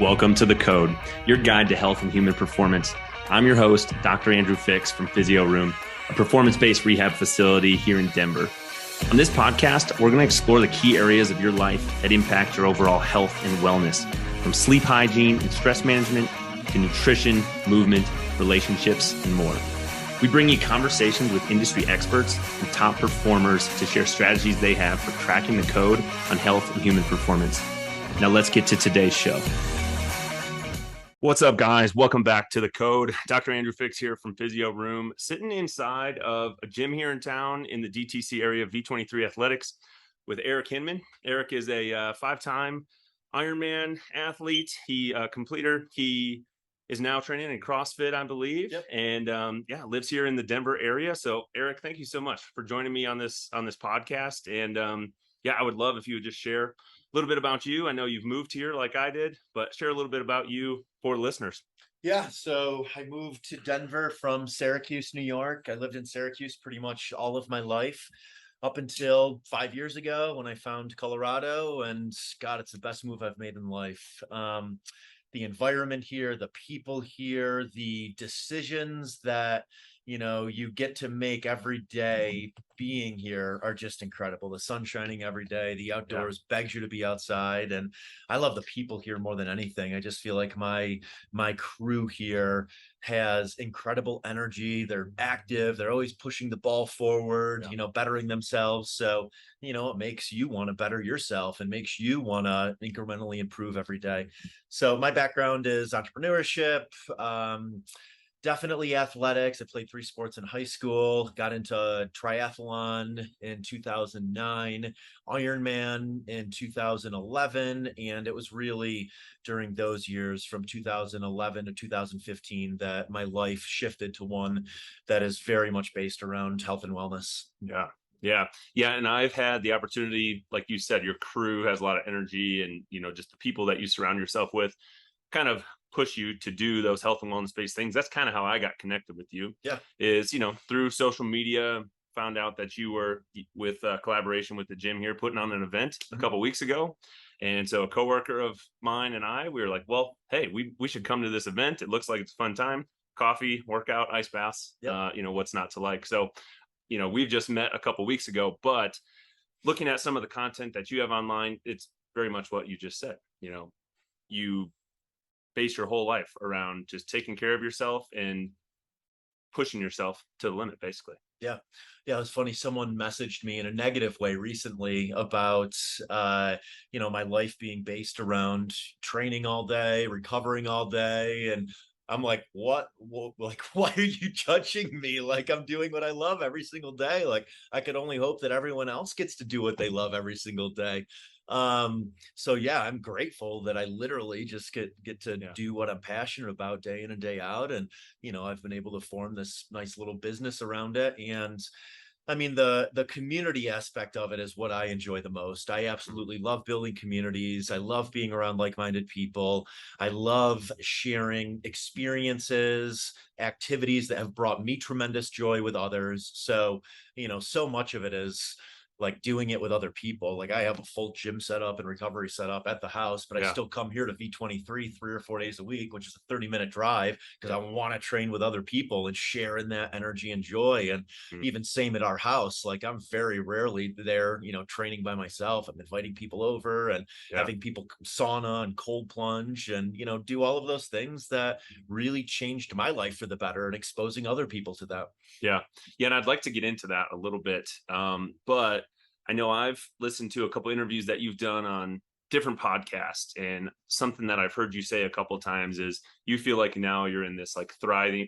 Welcome to The Code, your guide to health and human performance. I'm your host, Dr. Andrew Fix from Physio Room, a performance-based rehab facility here in Denver. On this podcast, we're going to explore the key areas of your life that impact your overall health and wellness, from sleep hygiene and stress management to nutrition, movement, relationships, and more. We bring you conversations with industry experts and top performers to share strategies they have for cracking the code on health and human performance. Now let's get to today's show. What's up, guys? Welcome back to The Code. Dr. Andrew Fix here from Physio Room, sitting inside of a gym here in town in the DTC area of V23 Athletics with Eric Hinman. Eric is a five-time Ironman athlete. Completer. He is now training in CrossFit, I believe. Yep. And lives here in the Denver area. So Eric, thank you so much for joining me on this podcast. And I would love if you would just share a little bit about you. I know you've moved here like I did, but share a little bit about you for listeners. Yeah, so I moved to Denver from Syracuse, New York. I lived in Syracuse pretty much all of my life up until 5 years ago when I found Colorado, and God, it's the best move I've made in life. The environment here, the people here, the decisions that you get to make every day being here are just incredible. The sun shining every day, the outdoors begs you to be outside. And I love the people here more than anything. I just feel like my crew here has incredible energy. They're active. They're always pushing the ball forward, bettering themselves. So, it makes you want to better yourself and makes you want to incrementally improve every day. So my background is entrepreneurship, definitely athletics. I played 3 sports in high school, got into triathlon in 2009, Ironman in 2011. And it was really during those years from 2011 to 2015 that my life shifted to one that is very much based around health and wellness. Yeah. And I've had the opportunity, like you said, your crew has a lot of energy and, just the people that you surround yourself with kind of push you to do those health and wellness based things. That's kind of how I got connected with you. Is through social media, found out that you were with collaboration with the gym here putting on an event a couple of weeks ago. And so a coworker of mine and we were like, well, hey, we should come to this event. It looks like it's a fun time. Coffee, workout, ice baths, what's not to like. So, we've just met a couple of weeks ago, but looking at some of the content that you have online, it's very much what you just said. You base your whole life around just taking care of yourself and pushing yourself to the limit, basically. Yeah. It was funny. Someone messaged me in a negative way recently about, my life being based around training all day, recovering all day. And I'm like, what? Like, why are you judging me? Like, I'm doing what I love every single day. Like, I could only hope that everyone else gets to do what they love every single day. So I'm grateful that I literally just get to do what I'm passionate about day in and day out. And, I've been able to form this nice little business around it. And I mean, the community aspect of it is what I enjoy the most. I absolutely love building communities. I love being around like-minded people. I love sharing experiences, activities that have brought me tremendous joy with others. So, so much of it is like doing it with other people. Like I have a full gym setup and recovery setup at the house, but I still come here to V23 3 or 4 days a week, which is a 30-minute drive because I want to train with other people and share in that energy and joy. And even same at our house, like I'm very rarely there, training by myself. I'm inviting people over and having people sauna and cold plunge and, do all of those things that really changed my life for the better and exposing other people to that. Yeah. And I'd like to get into that a little bit. But I know I've listened to a couple interviews that you've done on different podcasts, and something that I've heard you say a couple of times is you feel like now you're in this like thriving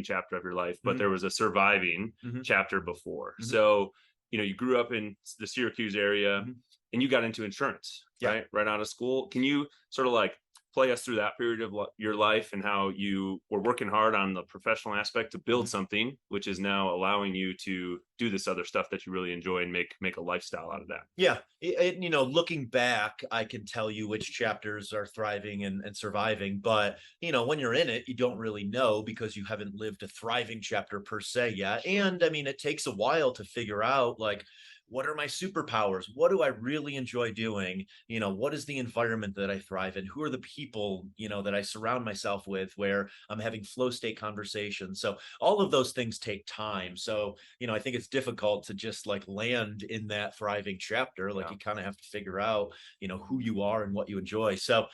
chapter of your life, but there was a surviving chapter before. So, you grew up in the Syracuse area and you got into insurance, right out of school. Can you sort of like play us through that period of your life and how you were working hard on the professional aspect to build something, which is now allowing you to do this other stuff that you really enjoy and make a lifestyle out of that? Yeah. Looking back, I can tell you which chapters are thriving and surviving, but when you're in it, you don't really know because you haven't lived a thriving chapter per se yet. And I mean, it takes a while to figure out like, what are my superpowers? What do I really enjoy doing? What is the environment that I thrive in? Who are the people, that I surround myself with where I'm having flow state conversations? So all of those things take time. So, I think it's difficult to just like land in that thriving chapter. Like Yeah. you kind of have to figure out, who you are and what you enjoy. So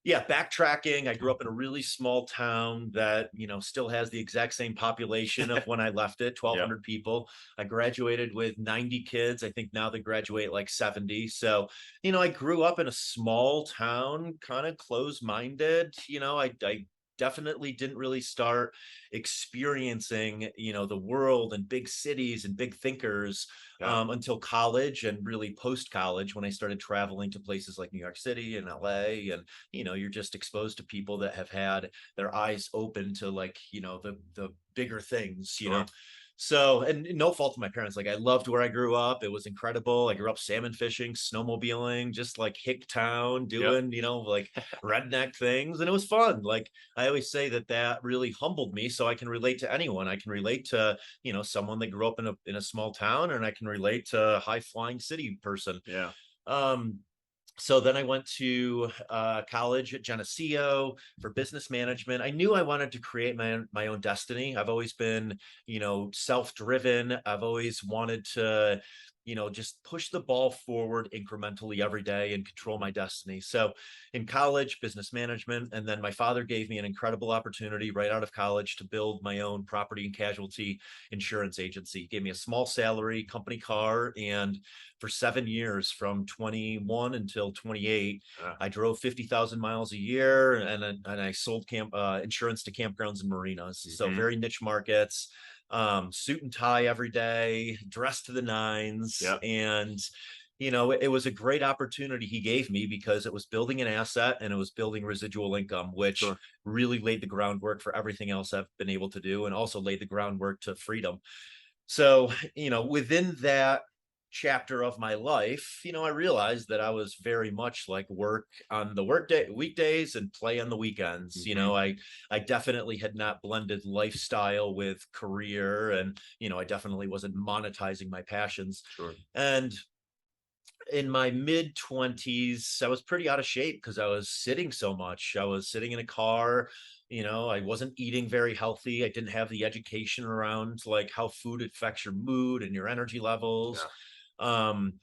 yeah, backtracking, I grew up in a really small town that, still has the exact same population of when I left it, Yeah. 1,200 people. I graduated with 90 kids. I think now they graduate like 70. So, I grew up in a small town, kind of closed-minded. I definitely didn't really start experiencing, the world and big cities and big thinkers Yeah. until college, and really post college when I started traveling to places like New York City and LA. And you're just exposed to people that have had their eyes open to like, the bigger things. Sure. So, and no fault to my parents, like I loved where I grew up. It was incredible. I grew up salmon fishing, snowmobiling, just like hick town, Yep. doing, like redneck things, and it was fun. Like I always say that that really humbled me, so I can relate to anyone. I can relate to, someone that grew up in a small town, and I can relate to a high flying city person. Yeah. um so then I went to college at Geneseo for business management. I knew I wanted to create my own destiny. I've always been, self-driven. I've always wanted to, just push the ball forward incrementally every day and control my destiny. So in college, business management, and then my father gave me an incredible opportunity right out of college to build my own property and casualty insurance agency. He gave me a small salary, company car, and for 7 years from 21 until 28. Yeah. I drove 50,000 miles a year, and I sold insurance to campgrounds and marinas. So Hmm. very niche markets, suit and tie every day, dressed to the nines. Yep. And, it was a great opportunity he gave me because it was building an asset and it was building residual income, which Sure. really laid the groundwork for everything else I've been able to do, and also laid the groundwork to freedom. So, within that chapter of my life, I realized that I was very much like work on the weekdays and play on the weekends. Hmm. I definitely had not blended lifestyle with career, and I definitely wasn't monetizing my passions. Sure. And in my mid 20s, I was pretty out of shape because I was sitting so much. I was sitting in a car. I wasn't eating very healthy. I didn't have the education around like how food affects your mood and your energy levels. Yeah. Um,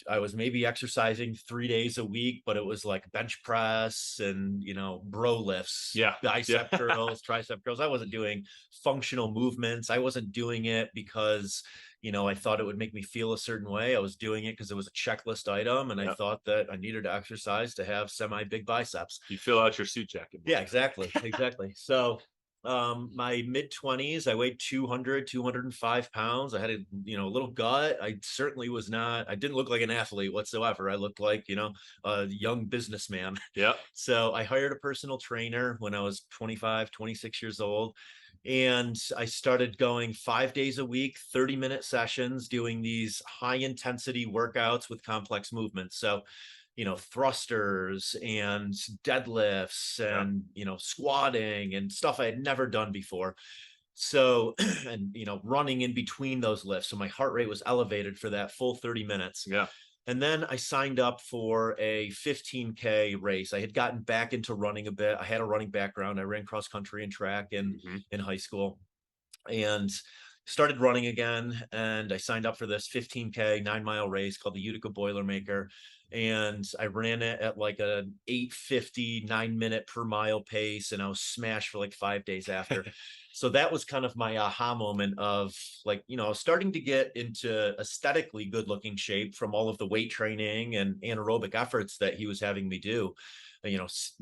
I was maybe exercising 3 days a week, but it was like bench press and, bro lifts, Yeah. Yeah. bicep curls, tricep curls. I wasn't doing functional movements. I wasn't doing it because, I thought it would make me feel a certain way. I was doing it because it was a checklist item, and I Yep. thought that I needed to exercise to have semi big biceps. You fill out your suit jacket more. Yeah, exactly. Exactly. So, my mid 20s, I weighed 205 pounds. I had a, little gut. I certainly was not, I didn't look like an athlete whatsoever. I looked like, a young businessman. Yep. So I hired a personal trainer when I was 25, 26 years old. And I started going 5 days a week, 30-minute sessions, doing these high intensity workouts with complex movements. So, thrusters and deadlifts Yeah. and, squatting and stuff I had never done before. So, and, running in between those lifts. So my heart rate was elevated for that full 30 minutes. Yeah. And then I signed up for a 15K race. I had gotten back into running a bit. I had a running background. I ran cross country and track Hmm. in high school, and started running again. And I signed up for this 15K 9 mile race called the Utica Boilermaker. And I ran it at like a 8:50 9 minute per mile pace, and I was smashed for like 5 days after. So that was kind of my aha moment of like, I was starting to get into aesthetically good looking shape from all of the weight training and anaerobic efforts that he was having me do.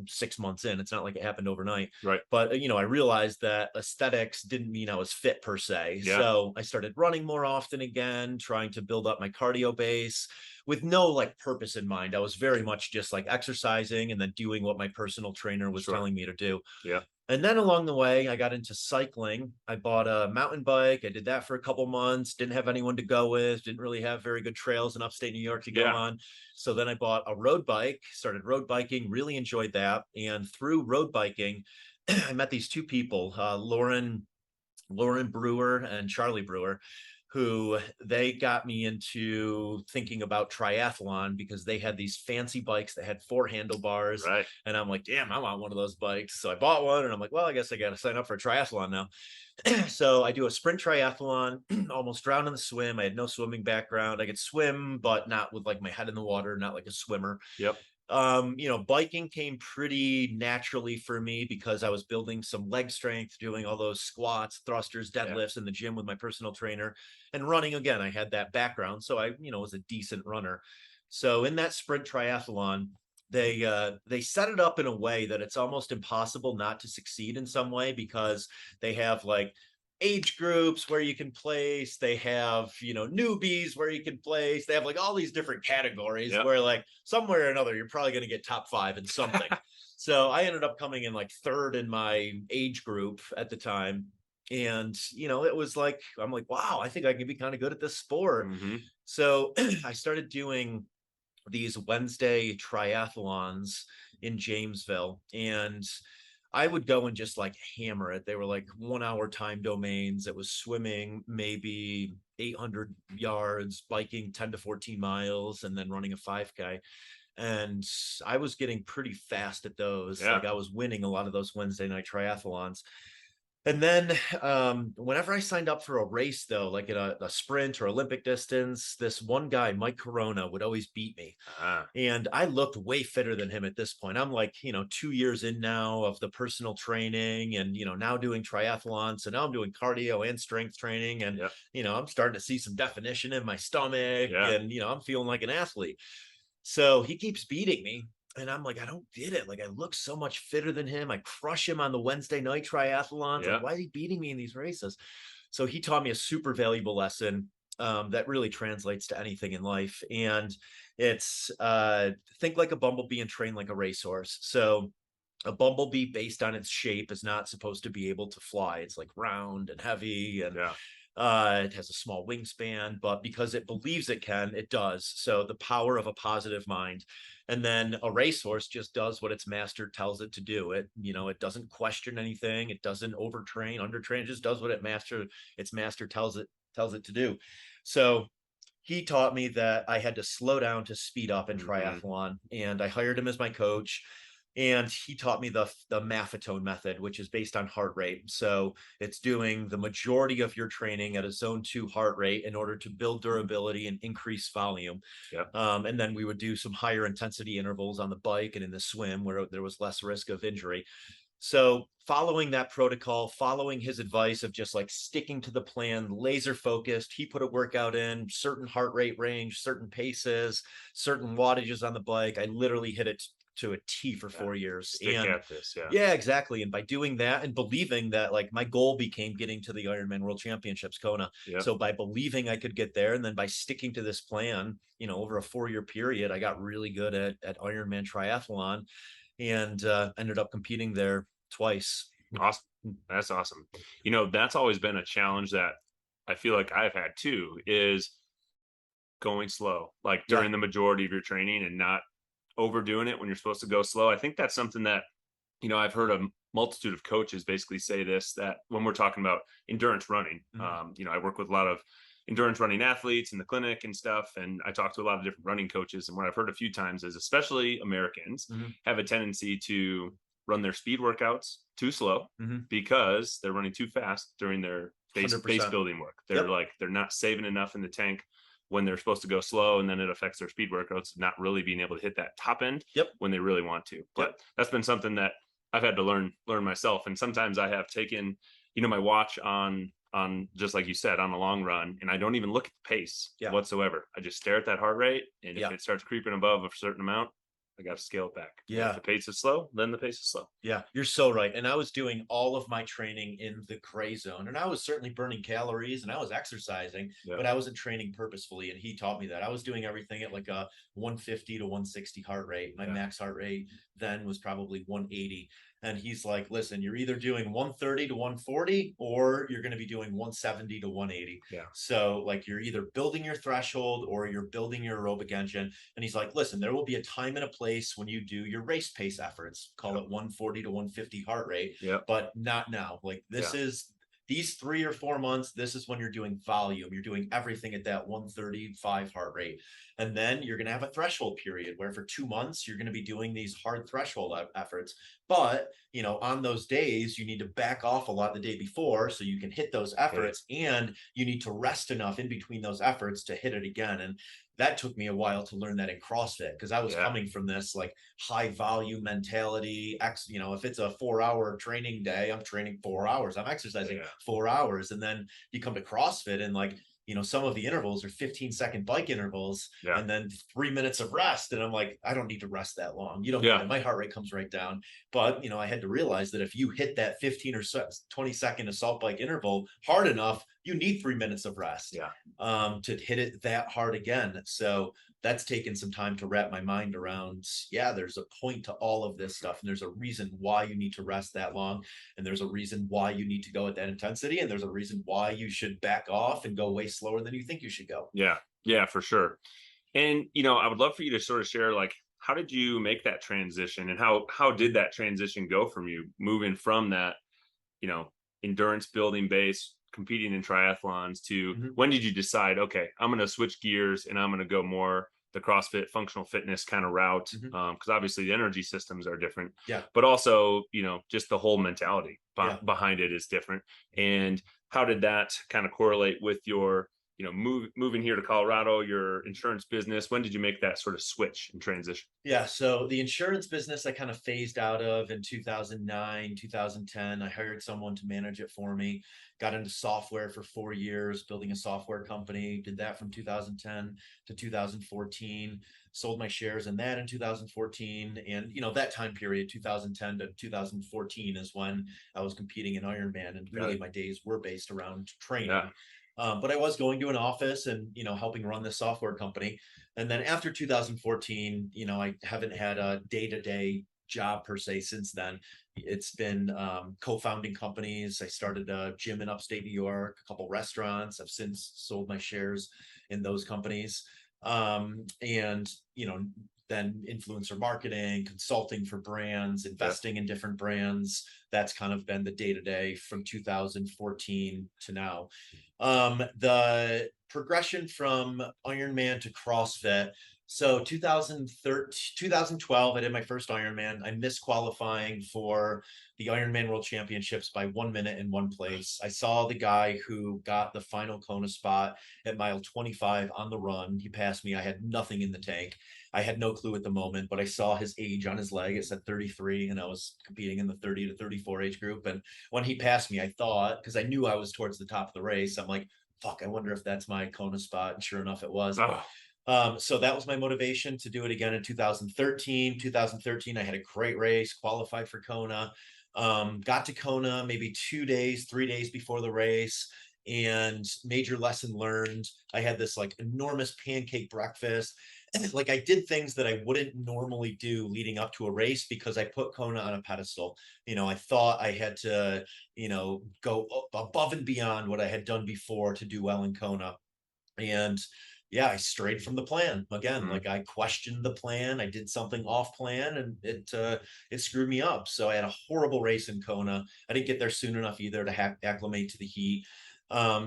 6 months in, it's not like it happened overnight. Right. But I realized that aesthetics didn't mean I was fit per se. Yeah. So I started running more often again, trying to build up my cardio base with no like purpose in mind. I was very much just like exercising and then doing what my personal trainer was Sure. telling me to do. Yeah. And then along the way, I got into cycling. I bought a mountain bike. I did that for a couple months. Didn't have anyone to go with. Didn't really have very good trails in upstate New York to go Yeah. on. So then I bought a road bike, started road biking, really enjoyed that. And through road biking, I met these two people, Lauren Brewer and Charlie Brewer, who they got me into thinking about triathlon because they had these fancy bikes that had 4 handlebars. Right. And I'm like, damn, I want one of those bikes. So I bought one and I'm like, well, I guess I got to sign up for a triathlon now. So I do a sprint triathlon, almost drowned in the swim. I had no swimming background. I could swim, but not with like my head in the water, not like a swimmer. Yep. Biking came pretty naturally for me because I was building some leg strength, doing all those squats, thrusters, Yeah. deadlifts in the gym with my personal trainer, and running again. I had that background, so I, was a decent runner. So in that sprint triathlon, they set it up in a way that it's almost impossible not to succeed in some way because they have like age groups where you can place, they have newbies where you can place, they have like all these different categories Yep. where like somewhere or another you're probably going to get top 5 in something. So I ended up coming in like third in my age group at the time, and it was like, I'm like, wow, I think I can be kind of good at this sport. Hmm. So I started doing these Wednesday triathlons in Jamesville, and I would go and just like hammer it. They were like 1 hour time domains. It was swimming maybe 800 yards, biking 10 to 14 miles, and then running a 5K. And I was getting pretty fast at those. Yeah. Like I was winning a lot of those Wednesday night triathlons. And then whenever I signed up for a race, though, like at a sprint or Olympic distance, this one guy, Mike Corona, would always beat me. Ah, And I looked way fitter than him at this point. I'm like, 2 years in now of the personal training and, now doing triathlon. So now I'm doing cardio and strength training. And, yep. I'm starting to see some definition in my stomach Yeah. and, I'm feeling like an athlete. So he keeps beating me. And I'm like, I don't get it. Like, I look so much fitter than him. I crush him on the Wednesday night triathlons. Yeah. Like, why is he beating me in these races? So he taught me a super valuable lesson that really translates to anything in life. And it's think like a bumblebee and train like a racehorse. So a bumblebee based on its shape is not supposed to be able to fly. It's like round and heavy, and Yeah. it has a small wingspan, but because it believes it can, it does. So the power of a positive mind. And then a racehorse just does what its master tells it to do. It doesn't question anything. It doesn't overtrain, undertrain. It just does what its master tells it to do. So he taught me that I had to slow down to speed up in Hmm. triathlon, and I hired him as my coach. And he taught me the Maffetone method, which is based on heart rate. So it's doing the majority of your training at a zone 2 heart rate in order to build durability and increase volume. Yep. And then we would do some higher intensity intervals on the bike and in the swim where there was less risk of injury. So following that protocol, following his advice of just like sticking to the plan, laser focused, he put a workout in, certain heart rate range, certain paces, certain wattages on the bike. I literally hit it to a T for Yeah. 4 years. Stick And at this. Yeah. yeah, exactly. And by doing that and believing that, like, my goal became getting to the Ironman World Championships, Kona. Yep. So by believing I could get there, and then by sticking to this plan, over a 4-year period, I got really good at Ironman triathlon, and ended up competing there twice. Awesome. That's awesome. That's always been a challenge that I feel like I've had too, is going slow, like Yeah. during the majority of your training and not overdoing it when you're supposed to go slow. I think that's something that, I've heard a multitude of coaches basically say this, that when we're talking about endurance running, Mhm. I work with a lot of endurance running athletes in the clinic and stuff. And I talk to a lot of different running coaches. And what I've heard a few times is especially Americans Mhm. have a tendency to run their speed workouts too slow Mhm. because they're running too fast during their base 100%. building work. They're Yep. like, they're not saving enough in the tank when they're supposed to go slow, and then it affects their speed workouts, not really being able to hit that top end Yep. when they really want to. But Yep. that's been something that I've had to learn myself. And sometimes I have taken, my watch on just like you said, on a long run, and I don't even look at the pace Yeah. whatsoever. I just stare at that heart rate, and if Yeah. it starts creeping above a certain amount, I got to scale it back. Yeah. If the pace is slow, then the pace is slow. Yeah, you're so right. And I was doing all of my training in the gray zone, and I was certainly burning calories and I was exercising, Yeah. but I wasn't training purposefully. And he taught me that I was doing everything at like a 150 to 160 heart rate. My Yeah. max heart rate then was probably 180. And he's like, listen, you're either doing 130 to 140 or you're going to be doing 170 to 180. Yeah. So, like, you're either building your threshold or you're building your aerobic engine. And he's like, listen, there will be a time and a place when you do your race pace efforts, call it 140 to 150 heart rate, Yep. but not now. Like, this Yeah. is these 3 or 4 months, this is when you're doing volume. You're doing everything at that 135 heart rate. And then you're going to have a threshold period where for 2 months, you're going to be doing these hard threshold efforts. But, on those days, you need to back off a lot the day before so you can hit those Okay. efforts, and you need to rest enough in between those efforts to hit it again. And that took me a while to learn that in CrossFit, because I was Yeah. coming from this like high volume mentality. If it's a 4 hour training day, I'm training 4 hours, I'm exercising Yeah. 4 hours. And then you come to CrossFit and like, some of the intervals are 15-second bike intervals Yeah. and then 3 minutes of rest. And I'm like, I don't need to rest that long. You don't get Yeah. it. My heart rate comes right down. But, I had to realize that if you hit that 15 or 20-second assault bike interval hard enough, you need 3 minutes of rest Yeah. to hit it that hard again. So that's taken some time to wrap my mind around. Yeah, there's a point to all of this stuff, and there's a reason why you need to rest that long, and there's a reason why you need to go at that intensity, and there's a reason why you should back off and go way slower than you think you should go. Yeah. Yeah, for sure. And I would love for you to sort of share, like, how did you make that transition, and how did that transition go from you moving from that, you know, endurance building base, competing in triathlons, to Mhm. when did you decide, okay, I'm going to switch gears and I'm going to go more the CrossFit functional fitness kind of route? Mhm. Because obviously the energy systems are different, Yeah. but also, just the whole mentality Yeah. behind it is different. And how did that kind of correlate with your, moving here to Colorado, your insurance business? When did you make that sort of switch and transition? Yeah, so the insurance business I kind of phased out of in 2009, 2010. I hired someone to manage it for me. Got into software for 4 years, building a software company. Did that from 2010 to 2014. Sold my shares in that in 2014. And, that time period, 2010 to 2014, is when I was competing in Ironman. And Got really, it. my days were based around Yeah. training. But I was going to an office and, helping run this software company. And then after 2014, I haven't had a day-to-day job per se since then. It's been co-founding companies. I started a gym in upstate New York, a couple restaurants. I've since sold my shares in those companies. And, then influencer marketing, consulting for brands, Yeah. investing in different brands. That's kind of been the day-to-day from 2014 to now. The progression from Ironman to CrossFit. So 2013, 2012, I did my first Ironman. I missed qualifying for the Ironman World Championships by 1 minute in one place. I saw the guy who got the final Kona spot at mile 25 on the run. He passed me. I had nothing in the tank. I had no clue at the moment, but I saw his age on his leg. It said 33, and I was competing in the 30 to 34 age group. And when he passed me, I thought, because I knew I was towards the top of the race, I'm like, fuck, I wonder if that's my Kona spot. And sure enough, it was. Oh. So that was my motivation to do it again in 2013. 2013, I had a great race, qualified for Kona. Got to Kona maybe 2 days, 3 days before the race, and major lesson learned. I had this like enormous pancake breakfast. Like, I did things that I wouldn't normally do leading up to a race because I put Kona on a pedestal. I thought I had to, go above and beyond what I had done before to do well in Kona. And yeah, I strayed from the plan again. Mhm. Like, I questioned the plan. I did something off plan, and it screwed me up. So I had a horrible race in Kona. I didn't get there soon enough either to acclimate to the heat.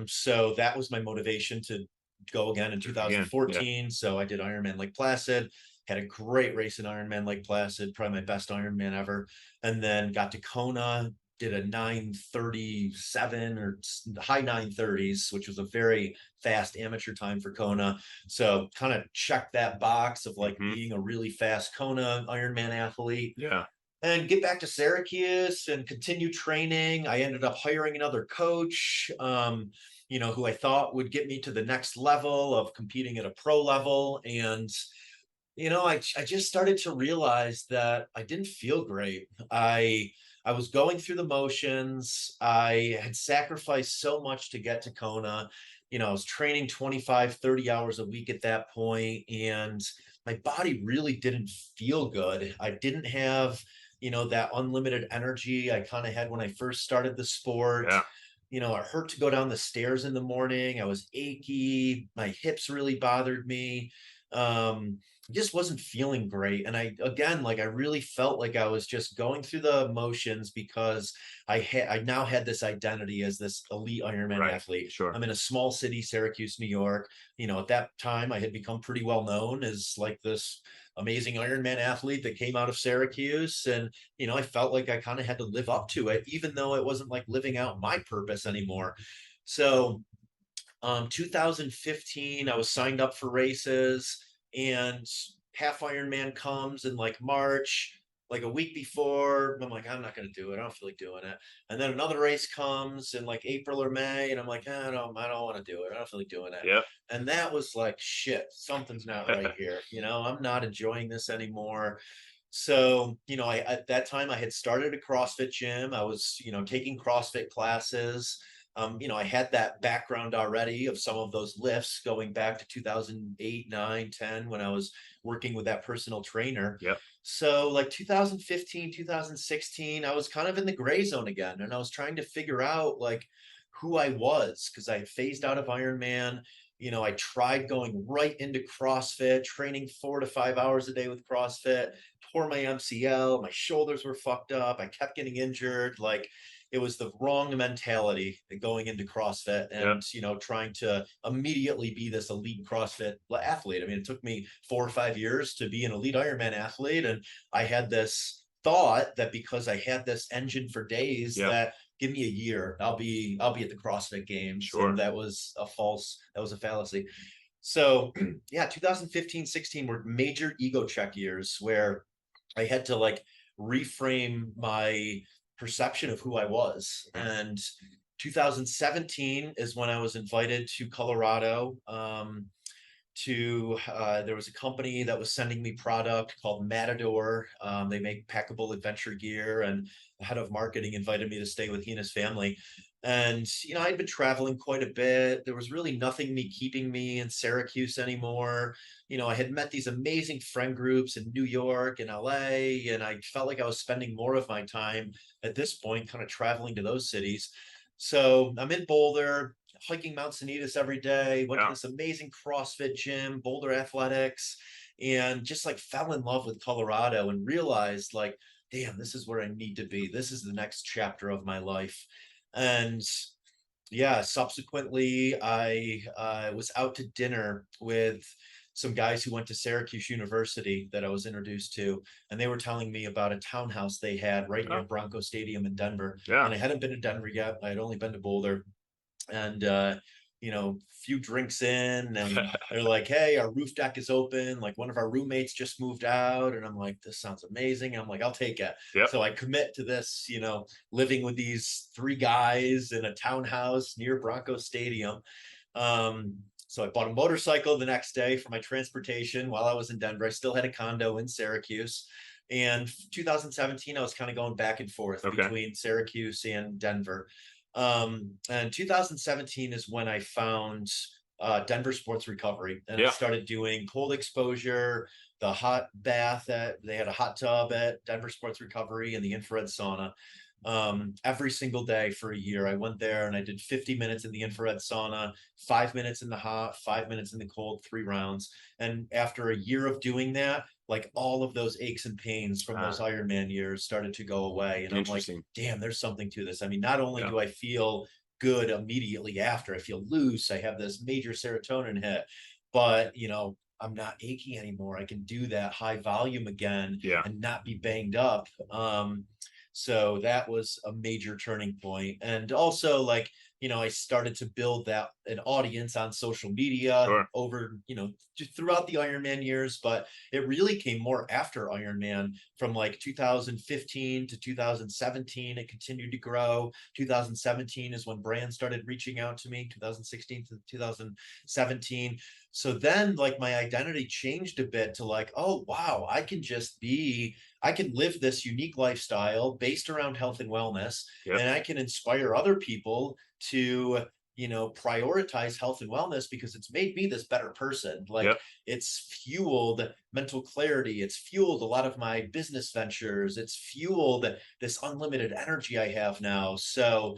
So that was my motivation to go again in Again. Yeah. 2014. So I did Ironman Lake Placid. Had a great race in Ironman Lake Placid, probably my best Ironman ever. And then got to Kona, did a 9:37 or high 9:30s, which was a very fast amateur time for Kona. So kind of checked that box of like Hmm. being a really fast Kona Ironman athlete, Yeah. and get back to Syracuse and continue training. I ended up hiring another coach, who I thought would get me to the next level of competing at a pro level. And I just started to realize that I didn't feel great. I was going through the motions. I had sacrificed so much to get to Kona. I was training 25, 30 hours a week at that point, and my body really didn't feel good. I didn't have, that unlimited energy I kind of had when I first started the sport. Yeah. It hurt to go down the stairs in the morning. I was achy. My hips really bothered me. Um, just wasn't feeling great. And I, again, like I really felt like I was just going through the motions because I now had this identity as this elite Ironman Right. athlete. Sure. I'm in a small city, Syracuse, New York. At that time I had become pretty well known as like this amazing Ironman athlete that came out of Syracuse. And, I felt like I kind of had to live up to it, even though it wasn't like living out my purpose anymore. So 2015, I was signed up for races, and half Ironman comes in like March, like a week before. I'm like, I'm not going to do it. I don't feel like doing it. And then another race comes in like April or May, and I'm like, I don't want to do it. I don't feel like doing it. Yep. And that was like, shit, something's not right here. I'm not enjoying this anymore. So, at that time I had started a CrossFit gym. I was, taking CrossFit classes. I had that background already of some of those lifts going back to 2008, 9, 10 when I was working with that personal trainer. Yep. So like 2015, 2016, I was kind of in the gray zone again. And I was trying to figure out like who I was because I had phased out of Ironman. I tried going right into CrossFit, training 4 to 5 hours a day with CrossFit, tore my MCL, my shoulders were fucked up. I kept getting injured. Like it was the wrong mentality going into CrossFit Yep. and, trying to immediately be this elite CrossFit athlete. I mean, it took me 4 or 5 years to be an elite Ironman athlete. And I had this thought that because I had this engine for days Yep. that give me a year, I'll be at the CrossFit games. And Sure. that was a fallacy. So yeah, 2015, 16 were major ego check years where I had to like reframe my perception of who I was. Yeah. And 2017 is when I was invited to Colorado. There was a company that was sending me product called Matador. They make packable adventure gear, and the head of marketing invited me to stay with he and his family. And I'd been traveling quite a bit. There was really nothing keeping me in Syracuse anymore. I had met these amazing friend groups in New York and LA, and I felt like I was spending more of my time at this point kind of traveling to those cities. So I'm in Boulder, hiking Mount Sanitas every day, went to Yeah. this amazing CrossFit gym, Boulder Athletics, and just like fell in love with Colorado and realized like, damn, this is where I need to be. This is the next chapter of my life. And yeah, subsequently, I was out to dinner with some guys who went to Syracuse University that I was introduced to, and they were telling me about a townhouse they had right near Oh, Bronco Stadium in Denver. yeah. And I hadn't been to Denver yet. I had only been to Boulder. And few drinks in, and they're like, hey, our roof deck is open, like one of our roommates just moved out. And I'm like, this sounds amazing. I'm like, I'll take it. Yep. So I commit to this, living with these three guys in a townhouse near Bronco Stadium. So I bought a motorcycle the next day for my transportation while I was in Denver. I still had a condo in Syracuse. And 2017, I was kind of going back and forth Okay. between Syracuse and Denver. And 2017 is when I found Denver Sports Recovery, and I Yeah. started doing cold exposure, the hot bath they had a hot tub at Denver Sports Recovery, and the infrared sauna. Every single day for a year, I went there and I did 50 minutes in the infrared sauna, 5 minutes in the hot, 5 minutes in the cold, 3 rounds. And after a year of doing that, like all of those aches and pains from those Ah, Ironman years started to go away. And I'm like, interesting. damn, there's something to this. I mean, not only Yeah. do I feel good immediately after, I feel loose, I have this major serotonin hit, but I'm not achy anymore. I can do that high volume again Yeah. and not be banged up. So that was a major turning point. And also like, I started to build an audience on social media Sure. over, just throughout the Ironman years, but it really came more after Ironman from like 2015 to 2017. It continued to grow. 2017 is when brands started reaching out to me, 2016 to 2017. So then like my identity changed a bit to like, oh, wow, I can live this unique lifestyle based around health and wellness, Yep. and I can inspire other people to, prioritize health and wellness because it's made me this better person. Like Yep. it's fueled mental clarity. It's fueled a lot of my business ventures. It's fueled this unlimited energy I have now. So,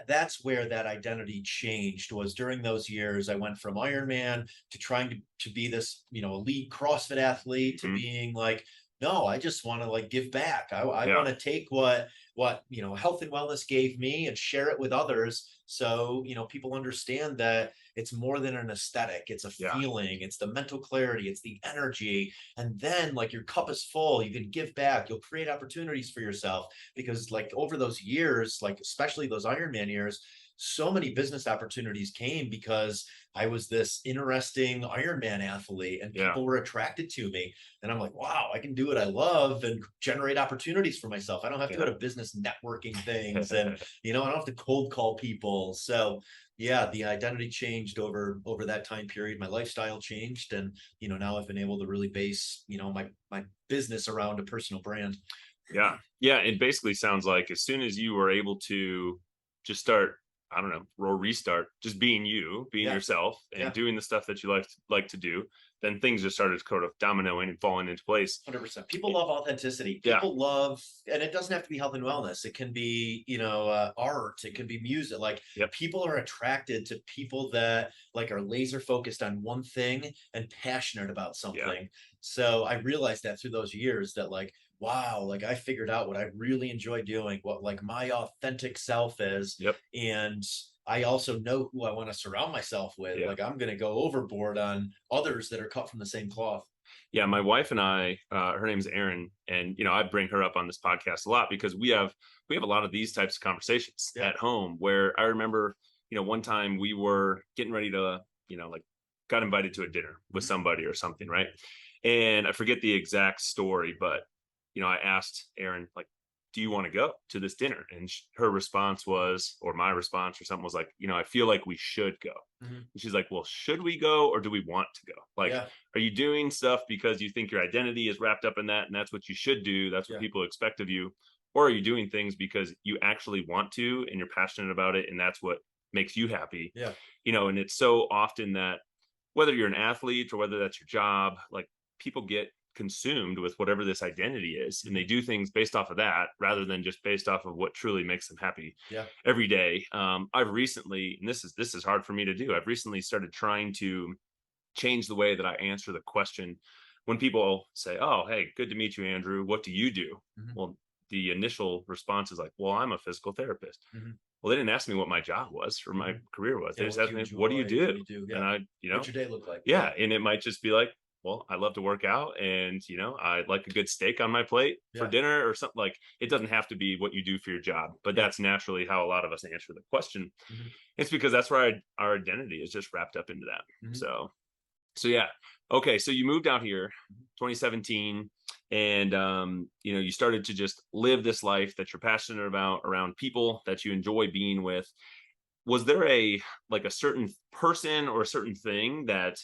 that's where that identity changed was during those years. I went from Ironman to trying to be this, elite CrossFit athlete to Mhm. being like, no, I just want to like give back. I Yeah. want to take what health and wellness gave me and share it with others, so people understand that it's more than an aesthetic. It's a Yeah. feeling, it's the mental clarity, it's the energy. And then like your cup is full, you can give back, you'll create opportunities for yourself, because like over those years, like especially those Ironman years, so many business opportunities came because I was this interesting Ironman athlete and Yeah. people were attracted to me. And I'm like, wow, I can do what I love and generate opportunities for myself. I don't have to go Yeah. to business networking things, and I don't have to cold call people. So yeah, the identity changed over that time period. My lifestyle changed, and now I've been able to really base my business around a personal brand. Yeah. Yeah. It basically sounds like as soon as you were able to just start, I don't know, or restart, just being you, being Yeah, yourself and yeah, doing the stuff that you like to do, then things just started sort of dominoing and falling into place. 100%. People Eh, love authenticity. Yeah. People love, and it doesn't have to be health and wellness. It can be, art. It can be music. Like Yep. people are attracted to people that like are laser focused on one thing and passionate about Yeah. something. So I realized that through those years that like, wow, like I figured out what I really enjoy doing, what like my authentic self is. Yep. And I also know who I want to surround myself with. Yeah. Like I'm going to go overboard on others that are cut from the same cloth. Yeah, my wife and I, her name's Erin, and I bring her up on this podcast a lot because we have a lot of these types of conversations Yeah. at home. Where I remember, one time we were getting ready to, like, got invited to a dinner with Mhm. somebody or something, right? And I forget the exact story, but I asked Erin, like, do you want to go to this dinner? And her response was, or my response or something was like, I feel like we should go. Mhm. And she's like, well, should we go or do we want to go? Like, Yeah. are you doing stuff because you think your identity is wrapped up in that and that's what you should do? That's what Yeah. people expect of you. Or are you doing things because you actually want to and you're passionate about it and that's what makes you happy? Yeah. And it's so often that whether you're an athlete or whether that's your job, like people get consumed with whatever this identity is and they Mhm. do things based off of that rather than just based off of what truly makes them happy Yeah. every day. I've recently, and this is hard for me to do, I've recently started trying to change the way that I answer the question when people say, oh, hey, good to meet you, Andrew, what do you do? Mhm. Well, the initial response is like, well, I'm a physical therapist. Mhm. Well, they didn't ask me what my job was or my Mhm. career was. They Yeah. just What do asked you me, what do you enjoy? What do? do you do? And Yeah. I, What's your day look like? yeah, Yeah. and it might just be like, well, I love to work out and, I like a good steak on my plate for Yeah. dinner or something. Like it doesn't have to be what you do for your job, but Yeah. that's naturally how a lot of us answer the question. Mhm. It's because that's where our identity is just wrapped up into that. Mhm. So yeah. Okay, so you moved out here 2017 and you started to just live this life that you're passionate about around people that you enjoy being with. Was there a certain person or a certain thing that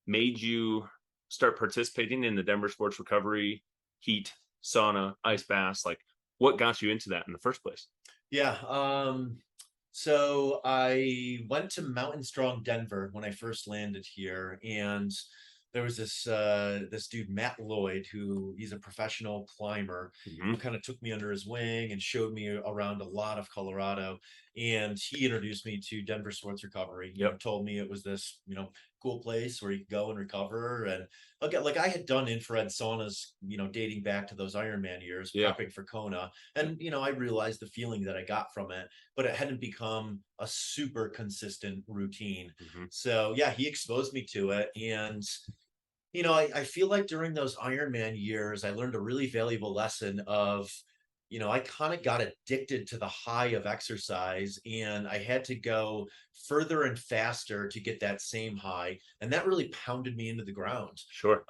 made you start participating in the Denver sports recovery, heat, sauna, ice baths? Like what got you into that in the first place? Yeah. So I went to Mountain Strong Denver when I first landed here, and there was this dude Matt Lloyd, who he's a professional climber, Hmm. who kind of took me under his wing and showed me around a lot of Colorado. And he introduced me to Denver Sports Recovery. Yep. Told me it was this cool place where you could go and recover. And again, like I had done infrared saunas, dating back to those Ironman years, Yeah. prepping for Kona, and I realized the feeling that I got from it, but it hadn't become a super consistent routine. Hmm. So yeah, he exposed me to it. And I feel like during those Ironman years, I learned a really valuable lesson of, I kind of got addicted to the high of exercise, and I had to go further and faster to get that same high. And that really pounded me into the ground, Sure.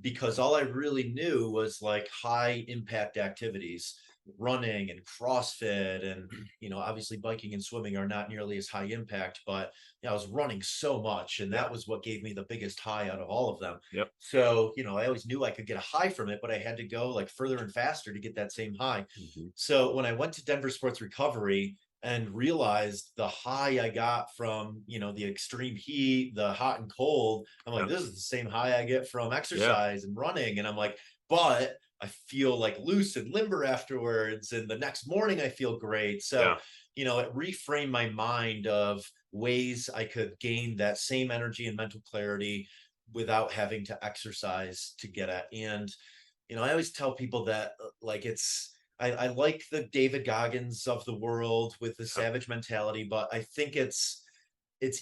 because all I really knew was like high impact activities, running and CrossFit, and obviously biking and swimming are not nearly as high impact, but I was running so much, and Yeah. that was what gave me the biggest high out of all of them. Yep. So I always knew I could get a high from it, but I had to go like further and faster to get that same high. Hmm. So when I went to Denver Sports Recovery, and realized the high I got from, the extreme heat, the hot and cold. I'm like, Yeah. this is the same high I get from Yeah. exercise and running. And I'm like, but I feel like loose and limber afterwards. And the next morning I feel great. So, Yeah. it reframed my mind of ways I could gain that same energy and mental clarity without having to exercise to get at. And I always tell people that like I like the David Goggins of the world with the Yeah. savage mentality, but I think it's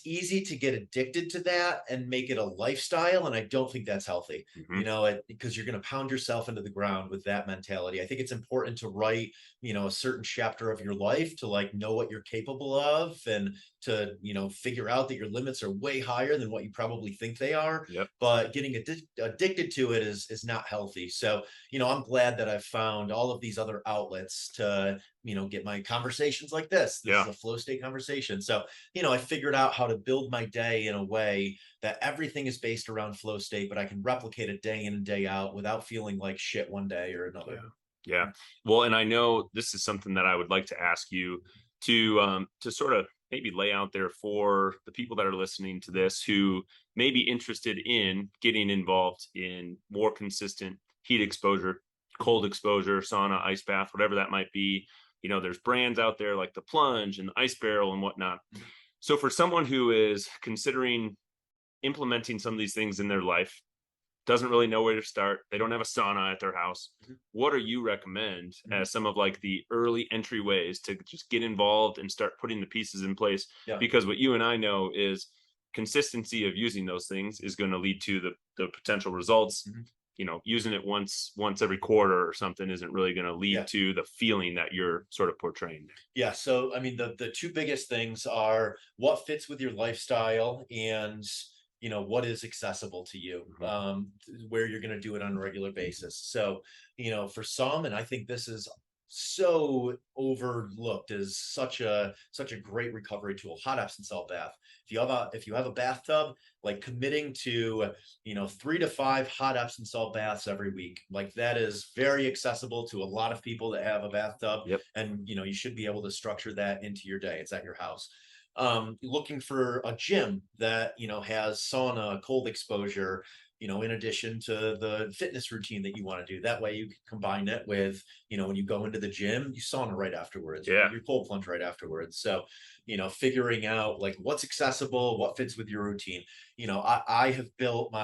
easy to get addicted to that and make it a lifestyle, and I don't think that's healthy. Hmm. Because you're going to pound yourself into the ground with that mentality. I think it's important to write, a certain chapter of your life to like know what you're capable of, and to figure out that your limits are way higher than what you probably think they are. Yep. But getting addicted to it is not healthy. So I'm glad that I've found all of these other outlets to get my conversations like this is Yeah. a flow state conversation. So I figured out how to build my day in a way that everything is based around flow state, but I can replicate it day in and day out without feeling like shit one day or Yeah. another. Yeah. Well, and I know this is something that I would like to ask you to sort of maybe lay out there for the people that are listening to this who may be interested in getting involved in more consistent heat exposure, cold exposure, sauna, ice bath, whatever that might be. There's brands out there like the plunge and the ice barrel and whatnot. So for someone who is considering implementing some of these things in their life, doesn't really know where to start, they don't have a sauna at their house, Mhm. what do you recommend Mhm. as some of like the early entryways to just get involved and start putting the pieces in place? Yeah. Because what you and I know is consistency of using those things is going to lead to the potential results. Mhm. Using it once every quarter or something isn't really going to lead Yeah. to the feeling that you're sort of portraying. Yeah. So, I mean, the two biggest things are what fits with your lifestyle and, what is accessible to you, Mhm. where you're going to do it on a regular basis. So, for some, and I think this is so overlooked as such a great recovery tool, hot Epsom salt bath. If you have a bathtub, like committing to 3 to 5 hot Epsom salt baths every week, like that is very accessible to a lot of people that have a bathtub, Yep. and you should be able to structure that into your day. It's at your house. Looking for a gym that has sauna, cold exposure, in addition to the fitness routine that you want to do. That way you can combine it with, when you go into the gym, you sauna right afterwards, you do Yeah. your cold plunge right afterwards. So figuring out like what's accessible, what fits with your routine. I have built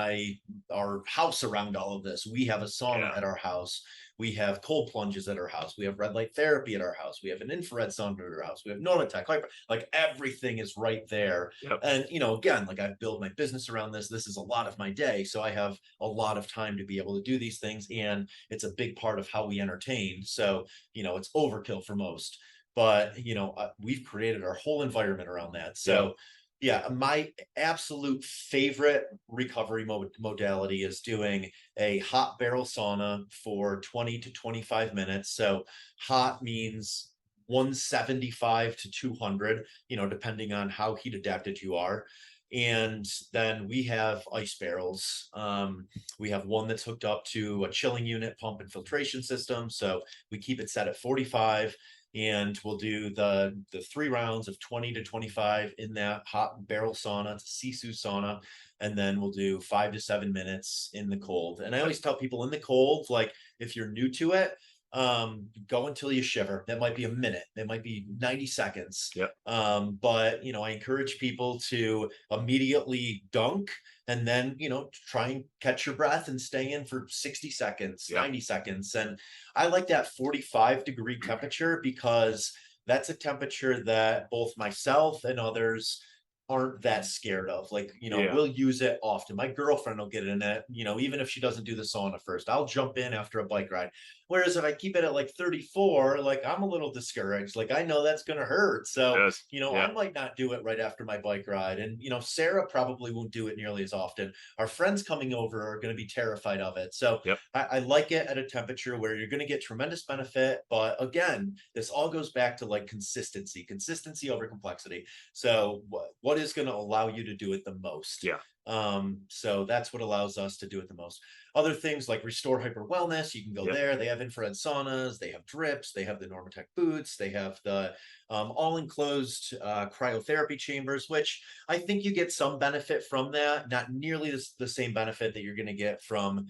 our house around all of this. We have a sauna Yeah. at our house. We have cold plunges at our house. We have red light therapy at our house. We have an infrared sauna at our house. We have Normatec, like everything is right there. Yep. And again, like I've built my business around this. This is a lot of my day, so I have a lot of time to be able to do these things, and it's a big part of how we entertain. So it's overkill for most, but we've created our whole environment around that. Yep. So yeah, my absolute favorite recovery modality is doing a hot barrel sauna for 20 to 25 minutes. So hot means 175 to 200, depending on how heat adapted you are. And then we have ice barrels. We have one that's hooked up to a chilling unit, pump, and filtration system. So we keep it set at 45, and we'll do the 3 rounds of 20 to 25 in that hot barrel sauna. It's a Sisu sauna. And then we'll do 5 to 7 minutes in the cold. And I always tell people in the cold, like if you're new to it, go until you shiver. That might be a minute, that might be 90 seconds. Yep. But I encourage people to immediately dunk, and then try and catch your breath and stay in for 60 seconds, Yeah. 90 seconds. And I like that 45-degree temperature, because that's a temperature that both myself and others aren't that scared of. Like, Yeah. we'll use it often. My girlfriend will get in it, even if she doesn't do the sauna first. I'll jump in after a bike ride. Whereas if I keep it at like 34, like I'm a little discouraged. Like I know that's gonna hurt. It So, does. Yeah. I might not do it right after my bike ride. And Sarah probably won't do it nearly as often. Our friends coming over are gonna be terrified of it. So Yep. I like it at a temperature where you're gonna get tremendous benefit. But again, this all goes back to like consistency over complexity. So what is going to allow you to do it the most? Yeah. So that's what allows us to do it the most. Other things like Restore Hyper Wellness, you can go Yep. there. They have infrared saunas, they have drips, they have the Normatec boots, they have the all enclosed cryotherapy chambers, which I think you get some benefit from that, not nearly the same benefit that you're going to get from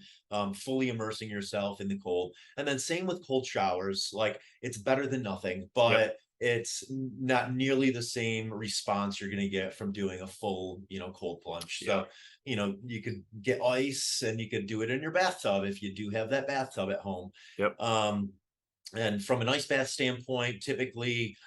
fully immersing yourself in the cold. And then same with cold showers, like it's better than nothing, Yep. but it's not nearly the same response you're going to get from doing a full, cold plunge. Yeah. So, you could get ice and you could do it in your bathtub if you do have that bathtub at home. Yep. And from an ice bath standpoint, typically,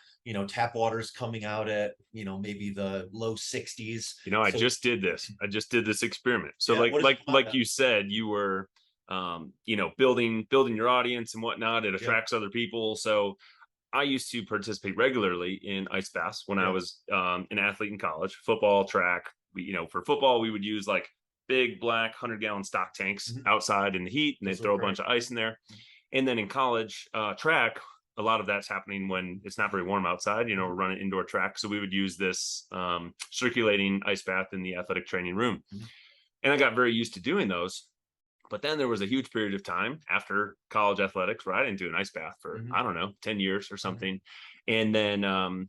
tap water's coming out at, maybe the low 60s. I So just did this. I just did this experiment. So yeah, what does it come out like at? you said, you were building your audience and whatnot. It Yeah, attracts other people. So I used to participate regularly in ice baths when I yeah. was an athlete in college, football, track. For football, we would use like big black 100-gallon stock tanks Mhm. outside in the heat, and they'd Those look throw a great. bunch of ice in there. And then in college, track, a lot of that's happening when it's not very warm outside. We're Mhm. running indoor track. So we would use this circulating ice bath in the athletic training room. Mhm. And I got very used to doing those. But then there was a huge period of time after college athletics where I didn't do an ice bath for, Mhm. I don't know, 10 years or Mhm. something. And then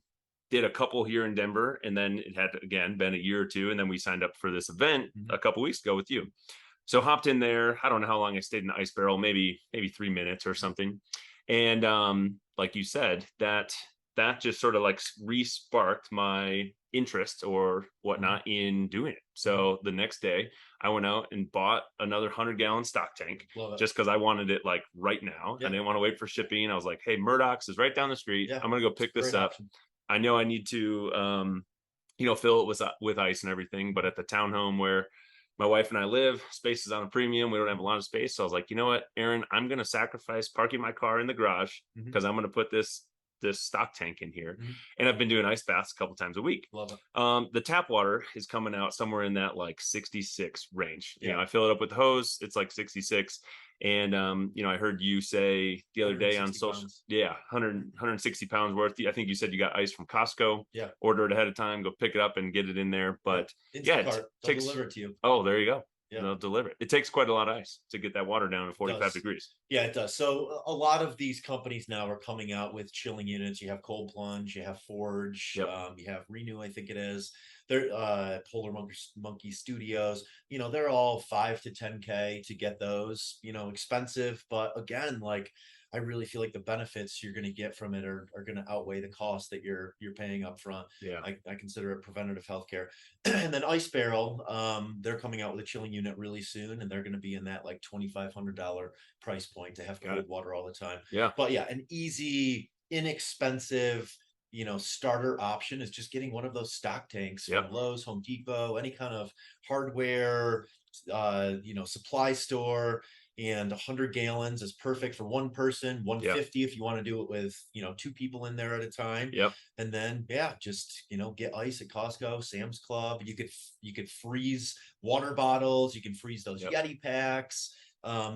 did a couple here in Denver. And then it had, again, been a year or two. And then we signed up for this event Mhm. a couple weeks ago with you. So hopped in there. I don't know how long I stayed in the ice barrel, maybe 3 minutes or something. And like you said, that just sort of like re-sparked my interest or Mhm. whatnot in doing it. Mhm. So the next day I went out and bought another 100-gallon stock tank Love it. just because I wanted it like right now. I Yeah. didn't want to wait for shipping. I was like, hey, Murdoch's is right down the street. Yeah. I'm gonna go It's pick a this great up. option. I know I need to fill it with ice and everything. But at the townhome where my wife and I live, space is on a premium. We don't have a lot of space. So I was like, you know what, Aaron, I'm going to sacrifice parking my car in the garage Mhm. because I'm going to put this stock tank in here. Mhm. And I've been doing ice baths a couple times a week. Love it. The tap water is coming out somewhere in that like 66 range. Yeah. I fill it up with the hose. It's like 66. And, I heard you say the other day on 160 social, pounds. yeah, 160 pounds worth. I think you said you got ice from Costco, Yeah. order it ahead of time, go pick it up and get it in there. Yep. But yeah, it Instacart. They'll takes, deliver it to you. oh, there you go. Yeah. They'll deliver it. It takes quite a lot of ice to get that water down to It 45 does. degrees. Yeah, it does. So a lot of these companies now are coming out with chilling units. You have Cold Plunge, you have Forge, Yep. you have Renew, I think it is. They're Polar Monkey Studios. They're all 5 to 10K to get those. Expensive, but again, like I really feel like the benefits you're going to get from it are going to outweigh the cost that you're paying up front. Yeah. I consider it preventative healthcare. And then Ice Barrel, they're coming out with a chilling unit really soon, and they're going to be in that like $2,500 price point to have Got cold it. water all the time. Yeah. But yeah, an easy, inexpensive, starter option is just getting one of those stock tanks from Yep. Lowe's, Home Depot, any kind of hardware, supply store. And 100 gallons is perfect for one person, Yeah. 150 if you want to do it with, two people in there at a time. Yep. And then yeah, just get ice at Costco, Sam's Club. You could freeze water bottles, you can freeze those Yep. Yeti packs.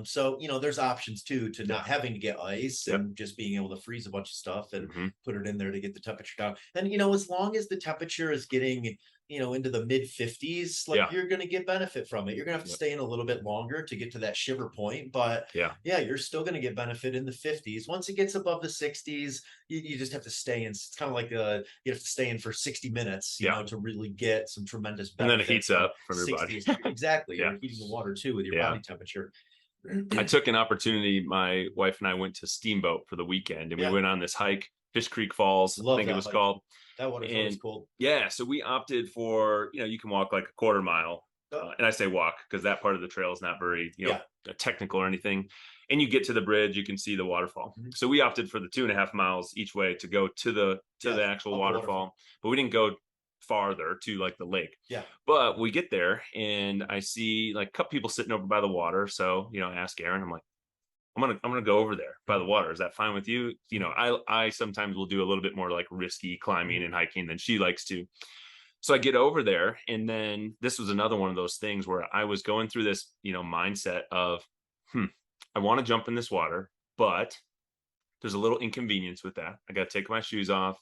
So there's options too to Yeah. not having to get ice Yep. and just being able to freeze a bunch of stuff and Hmm. put it in there to get the temperature down. And as long as the temperature is getting into the mid 50s, like Yeah. you're going to get benefit from it. You're going to have to Yep. stay in a little bit longer to get to that shiver point, but Yeah. yeah, you're still going to get benefit in the 50s. Once it gets above the 60s, you just have to stay in. It's kind of like you have to stay in for 60 minutes, Yeah. to really get some tremendous And then it benefit heats from up from your body. 60s. Exactly. Yeah. You're heating the water too with your Yeah. body temperature. I took an opportunity. My wife and I went to Steamboat for the weekend and we Yeah. went on this hike, Fish Creek Falls, I Love think it that was hike. called. That water's always And cold. yeah, so we opted for, you can walk like a quarter mile. Oh, And I say walk because that part of the trail is not very, yeah. technical or anything. And you get to the bridge, you can see the waterfall. Mhm. So we opted for the 2.5 miles each way to go to the Yeah. actual Love the waterfall. waterfall, but we didn't go farther to like the lake. Yeah. But we get there and I see like a couple people sitting over by the water. So, I ask Aaron, I'm like, I'm gonna go over there by the Mhm. water. Is that fine with you? I sometimes will do a little bit more like risky climbing Mhm. and hiking than she likes to. So I get over there, and then this was another one of those things where I was going through this, mindset of, I want to jump in this water, but there's a little inconvenience with that. I got to take my shoes off.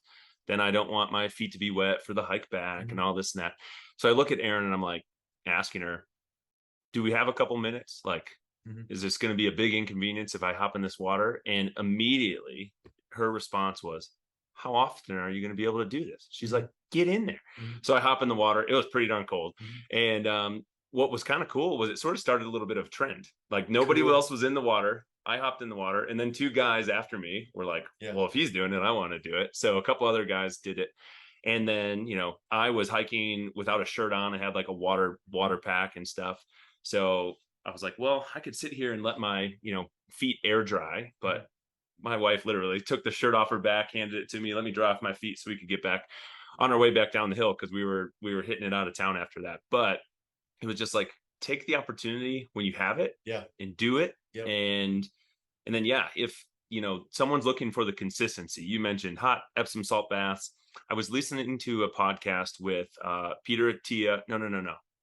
Then I don't want my feet to be wet for the hike back and Mhm. all this and that. So I look at Aaron and I'm like, asking her, do we have a couple minutes? Like, Mhm. is this going to be a big inconvenience if I hop in this water? And immediately her response was, how often are you going to be able to do this? She's like, Mhm. get in there. Mhm. So I hop in the water. It was pretty darn cold. Mhm. And what was kind of cool was it sort of started a little bit of a trend. Like nobody Cool. else was in the water. I hopped in the water. And then two guys after me were like, Yeah. well, if he's doing it, I want to do it. So a couple other guys did it. And then, I was hiking without a shirt on. I had like a water pack and stuff. So I was like, well, I could sit here and let my, feet air dry, Mhm. but my wife literally took the shirt off her back, handed it to me, let me dry off my feet so we could get back on our way back down the hill because we were hitting it out of town after that. But it was just like take the opportunity when you have it Yeah. and do it. Yep. And then yeah, if someone's looking for the consistency, you mentioned hot Epsom salt baths. I was listening to a podcast with Peter Attia. No,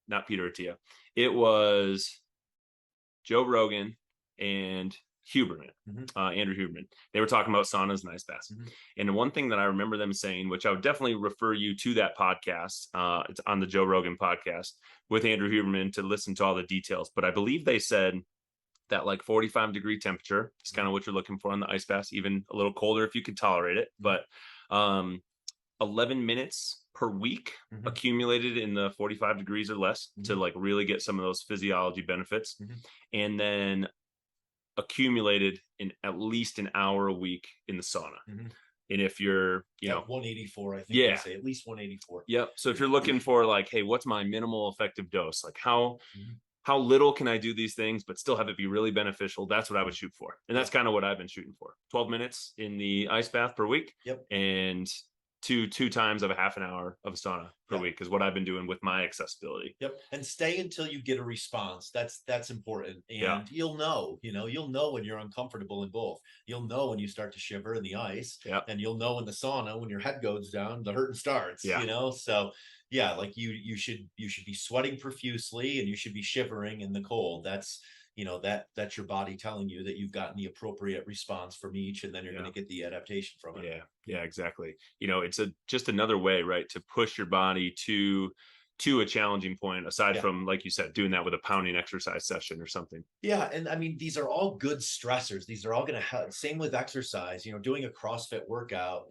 not Peter Attia. It was Joe Rogan and Huberman, Mhm. Andrew Huberman. They were talking about saunas and ice baths. Mhm. And the one thing that I remember them saying, which I would definitely refer you to that podcast, it's on the Joe Rogan podcast with Andrew Huberman to listen to all the details. But I believe they said that like 45-degree temperature is kind of what you're looking for on the ice baths, even a little colder if you can tolerate it. Mhm. But 11 minutes per week Mhm. accumulated in the 45 degrees or less to Mhm. like really get some of those physiology benefits. Mhm. And then accumulated in at least an hour a week in the sauna. Mhm. And if you're, Yeah, 184, I think they yeah, say, at least 184. yep. So if you're looking for like, hey, what's my minimal effective dose? Like Mhm. how little can I do these things but still have it be really beneficial? That's what I would shoot for. And that's Yeah. kind of what I've been shooting for. 12 minutes in the ice bath per week Yep. and two times of a half an hour of a sauna per Yeah. week is what I've been doing with my accessibility. Yep. And stay until you get a response. That's important. Yeah. And you'll know when you're uncomfortable in both. You'll know when you start to shiver in the ice, Yeah. and you'll know in the sauna when your head goes down, the hurting starts, Yeah. So yeah, like you should be sweating profusely and you should be shivering in the cold. That's your body telling you that you've gotten the appropriate response from each, and then you're going Yeah. to get the adaptation from it. Yeah, yeah, exactly. It's just another way, right, to push your body to a challenging point aside Yeah. from, like you said, doing that with a pounding exercise session or something. Yeah, and I mean, these are all good stressors. These are all going to help. Same with exercise. Doing a CrossFit workout.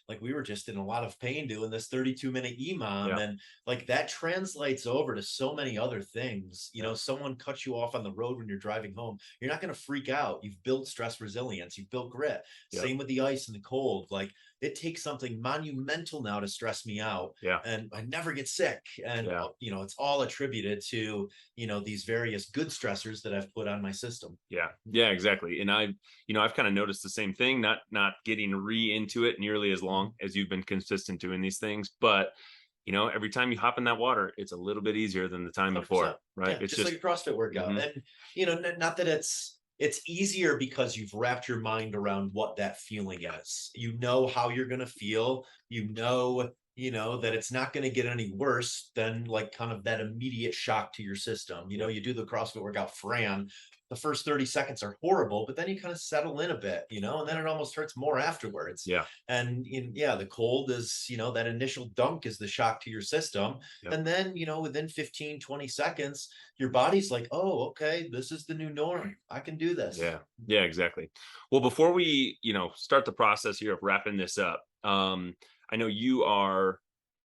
Like we were just in a lot of pain doing this 32-minute EMOM, Yeah, and like that translates over to so many other things. yeah, Someone cuts you off on the road when you're driving home. You're not going to freak out. You've built stress resilience. You've built grit. yeah, Same with the ice and the cold. Like it takes something monumental now to stress me out, yeah, and I never get sick. And yeah, it's all attributed to these various good stressors that I've put on my system. yeah, yeah, exactly. And I've kind of noticed the same thing, not getting into it nearly as long as you've been consistent doing these things, but every time you hop in that water, it's a little bit easier than the time 100%. before, right? Yeah, It's just like just a CrossFit workout. mhm, And not that it's easier because you've wrapped your mind around what that feeling is. You know how you're going to feel. That it's not going to get any worse than like kind of that immediate shock to your system. yep, You do the CrossFit workout Fran, the first 30 seconds are horrible, but then you kind of settle in a bit, and then it almost hurts more afterwards. yeah, And yeah, the cold is, that initial dunk is the shock to your system. yep, And then, within 15, 20 seconds, your body's like, oh, okay, this is the new norm. I can do this. yeah, yeah, exactly. Well, before we start the process here of wrapping this up, I know you are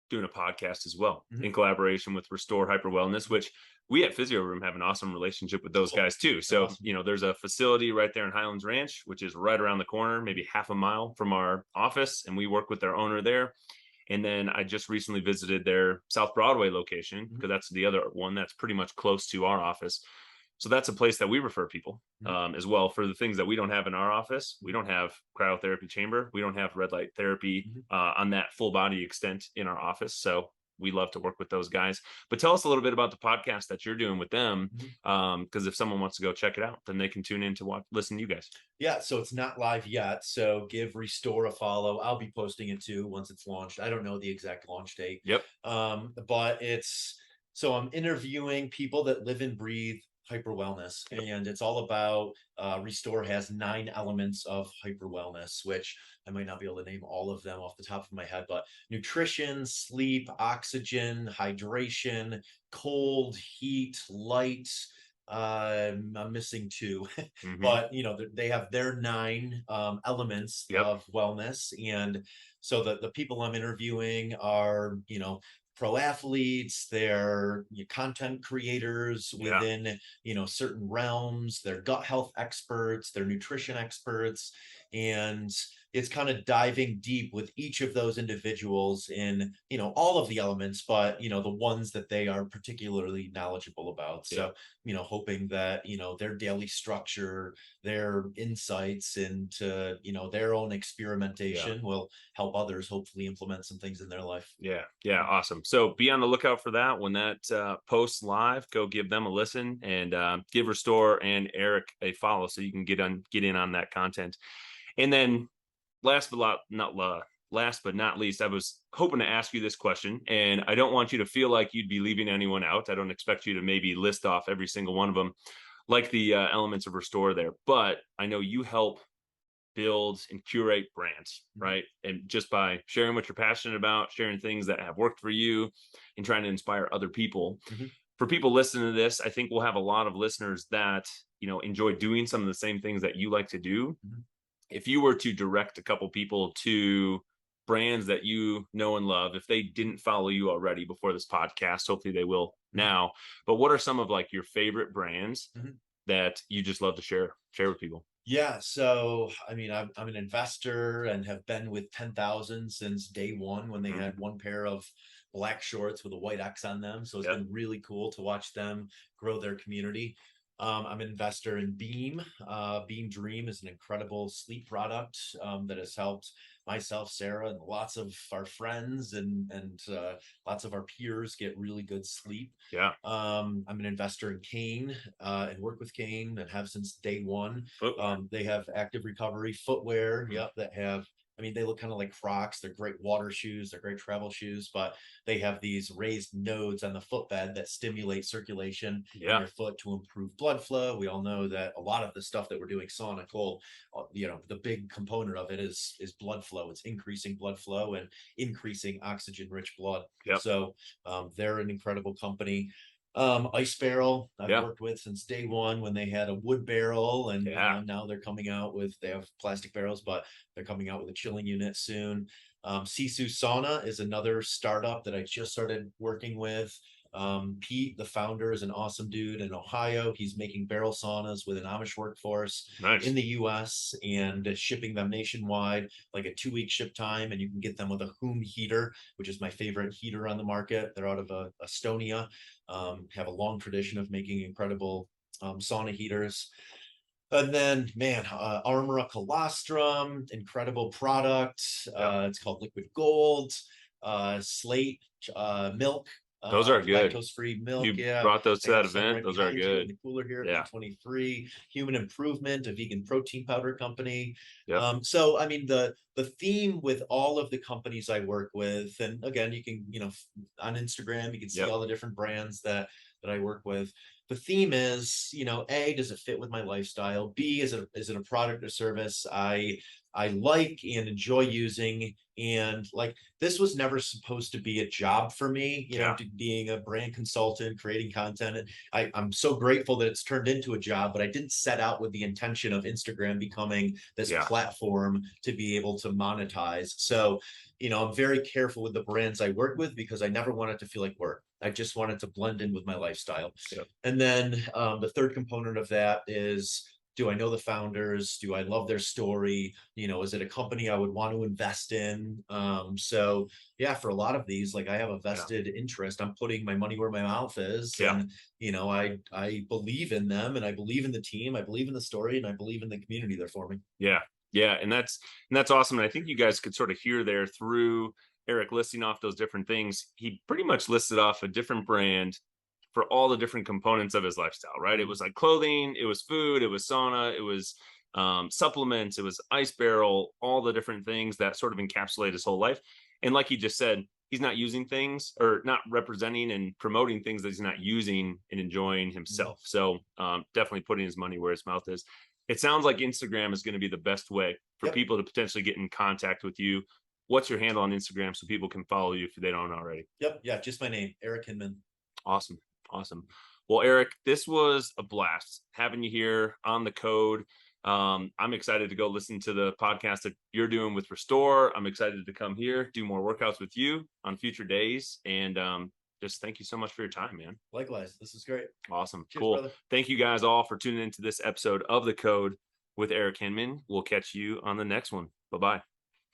doing a podcast as well in Mhm. collaboration with Restore Hyper Wellness, which we at Physio Room have an awesome relationship with those Cool. guys too. So, Awesome. there's a facility right there in Highlands Ranch, which is right around the corner, maybe half a mile from our office. And we work with their owner there. And then I just recently visited their South Broadway location Mhm. because that's the other one that's pretty much close to our office. So that's a place that we refer people Mhm. as well for the things that we don't have in our office. We don't have cryotherapy chamber. We don't have red light therapy Mhm. on that full body extent in our office. So we love to work with those guys. But tell us a little bit about the podcast that you're doing with them, Mhm. because if someone wants to go check it out, then they can tune in to listen to you guys. Yeah, so it's not live yet. So give Restore a follow. I'll be posting it too once it's launched. I don't know the exact launch date. Yep. But I'm interviewing people that live and breathe hyper wellness, and it's all about Restore has 9 elements of hyper wellness, which I might not be able to name all of them off the top of my head, but nutrition, sleep, oxygen, hydration, cold, heat, light. I'm missing two, Hmm. but they have their 9 elements Yep. of wellness, and so the people I'm interviewing are pro athletes, they're content creators Yeah. within certain realms, they're gut health experts, they're nutrition experts, and it's kind of diving deep with each of those individuals in all of the elements, but the ones that they are particularly knowledgeable about. Yeah. So hoping that their daily structure, their insights into their own Yeah. experimentation will help others hopefully implement some things in their life. Yeah, yeah, awesome. So be on the lookout for that when that posts live. Go give them a listen and give Restore and Eric a follow so you can get in on that content. And then last but not least, I was hoping to ask you this question, and I don't want you to feel like you'd be leaving anyone out. I don't expect you to maybe list off every single one of them, like the elements of Restore there. But I know you help build and curate brands, Mhm. right? And just by sharing what you're passionate about, sharing things that have worked for you, and trying to inspire other people. Mhm. For people listening to this, I think we'll have a lot of listeners that enjoy doing some of the same things that you like to do. Mhm. If you were to direct a couple people to brands that you know and love, if they didn't follow you already before this podcast, hopefully they will Mhm. now. But what are some of like your favorite brands Mhm. that you just love to share with people? Yeah, so I mean, I'm an investor and have been with 10,000 since day one when they Mhm. had one pair of black shorts with a white X on them. So it's Yep. been really cool to watch them grow their community. I'm an investor in Beam. Beam Dream is an incredible sleep product that has helped myself, Sarah, and lots of our friends and lots of our peers get really good sleep. Yeah. I'm an investor in Kane and work with Kane and have since day one. Footwear. They have active recovery footwear. Mhm. Yep, that have. I mean, they look kind of like Crocs. They're great water shoes. They're great travel shoes, but they have these raised nodes on the footbed that stimulate circulation in Yeah. your foot to improve blood flow. We all know that a lot of the stuff that we're doing sauna cold, the big component of it is blood flow. It's increasing blood flow and increasing oxygen-rich blood. Yep. So they're an incredible company. Ice Barrel, I've Yeah. worked with since day one when they had a wood barrel, and Yeah. now they're coming out with they have plastic barrels, but they're coming out with a chilling unit soon. Sisu Sauna is another startup that I just started working with. Pete, the founder, is an awesome dude in Ohio. He's making barrel saunas with an Amish workforce in Nice. the US and shipping them nationwide, like a 2 week ship time. And you can get them with a Hoom heater, which is my favorite heater on the market. They're out of Estonia, have a long tradition of making incredible sauna heaters. And then, man, Armora Colostrum, incredible product. Yep. It's called Liquid Gold. Slate milk, Those are good. lactose-free milk. You Yeah, brought those I to that have some event. right Those are behind you in good. the cooler here at Yeah. E23. Human Improvement, a vegan protein powder company. Yep. So I mean, the theme with all of the companies I work with, and again, you can on Instagram, you can see Yep. all the different brands that I work with. The theme is, A, does it fit with my lifestyle? B, is it a product or service I like and enjoy using? And like, this was never supposed to be a job for me, Yeah. to being a brand consultant, creating content. I'm so grateful that it's turned into a job, but I didn't set out with the intention of Instagram becoming this Yeah. platform to be able to monetize. So, I'm very careful with the brands I work with because I never want it to feel like work. I just want it to blend in with my lifestyle. Yep. And then the third component of that is, do I know the founders? Do I love their story? Is it a company I would want to invest in? So yeah, for a lot of these, like I have a Yeah. vested interest. I'm putting my money where my mouth is, Yeah. and I believe in them, and I believe in the team. I believe in the story, and I believe in the community they're forming. Yeah. Yeah. And that's awesome. And I think you guys could sort of hear there through Eric listing off those different things. He pretty much listed off a different brand for all the different components of his lifestyle, right? It Mhm. was like clothing, it was food, it was sauna, it was supplements, it was ice barrel, all the different things that sort of encapsulate his whole life. And like he just said, he's not using things or not representing and promoting things that he's not using and enjoying Mhm. himself. So definitely putting his money where his mouth is. It sounds like Instagram is going to be the best way for Yep. people to potentially get in contact with you. What's your handle on Instagram so people can follow you if they don't already? Yep. Yeah. Just my name, Eric Hinman. Awesome. Awesome. Well, Eric, this was a blast having you here on the code. I'm excited to go listen to the podcast that you're doing with Restore. I'm excited to come here, do more workouts with you on future days. And just thank you so much for your time, man. Likewise. This is great. Awesome. Cheers, Cool. brother. Thank you guys all for tuning into this episode of the code with Eric Hinman. We'll catch you on the next one. Bye bye.